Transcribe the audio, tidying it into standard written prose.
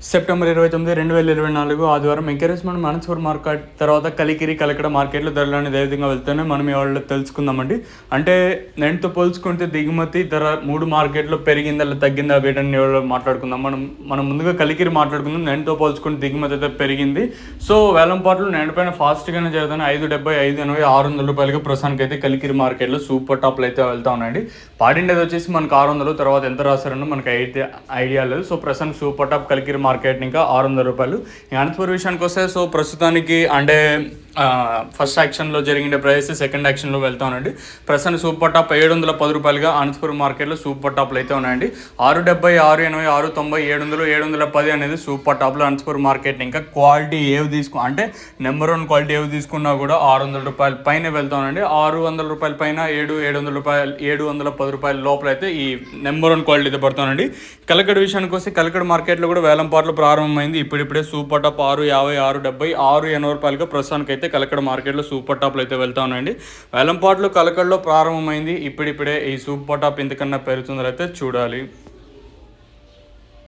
September 29, 2024 ఆదివారం encouragement మన super market తర్వాత కలికిరి కలకడ మార్కెట్లో ధరలు అనేది ఏ విధంగా వెళ్తాయో మనం ఇవాళ తెలుసుకుందామండి. అంటే నేటితో పోల్చుకుంటే దిగుమతి ధర 3 మార్కెట్లో పెరిగిందా తగ్గిందా వీటన్ని మాట్లాడుకుందాం. మనం ముందుగా కలికిరి మాట్లాడుకుందాం. నేటితో పోల్చుకుంటే దిగుమతి అయితే పెరిగింది. సో వేలంపాట్లు నేటిపైన ఫాస్ట్గానే జరుగుతున్నాయి. 5.70, 5.80, 600 రూపాయలకి ప్రస్తుతానికి అయితే కలికిరి మార్కెట్లో సూపర్ టాప్లు అయితే వెళ్తా ఉన్నాయండి. పాడిండేది వచ్చేసి మనకు 600, తర్వాత ఎంత రాశారనో మనకు అయితే ఐడియా లేదు. సో ప్రస్తుతానికి సూపర్ టాప్ కలికిరి మార్కెట్ ఇంకా 600 రూపాయలు. అనంతపురం విషయానికి వస్తే సో ప్రస్తుతానికి అంటే ఫస్ట్ యాక్షన్లో జరిగిన ప్రైస్ సెకండ్ యాక్షన్లో వెళ్తానండి. ప్రస్తుతానికి సూపర్ టాప్ 710 రూపాయలుగా అనంతపురం మార్కెట్లో సూపర్ టాప్లు అయితే ఉన్నాయండి. 6.70, 6.80, 6.90, 700, 710 అనేది సూపర్ టాప్లో అనంతపురం మార్కెట్. ఇంకా క్వాలిటీ ఏవి అంటే నెంబర్ 1 క్వాలిటీ ఏవి తీసుకున్నా కూడా 600 రూపాయల పైన వెళ్తానండి. 600 రూపాయల పైన 700 రూపాయలు, 710 రూపాయల లోపల అయితే ఈ నెంబర్ 1 క్వాలిటీ అయితే పడుతానండి. కలకడ విషయానికి వస్తే కలకడ మార్కెట్లో కూడా వేలంపాట్లు ప్రారంభమైంది. ఇప్పుడిప్పుడే సూపర్ టాప్ 6.50, 6.70, 6.80 రూపాయలుగా ప్రస్తుతానికి అయితే కలకడ మార్కెట్లో సూపర్ టాప్లు అయితే వెళ్తా ఉన్నాయండి. వేలంపాట్లు కలకడలో ప్రారంభమైంది. ఇప్పుడిప్పుడే ఈ సూపర్ టాప్ ఇంతకన్నా పెరుగుతుందో అయితే చూడాలి.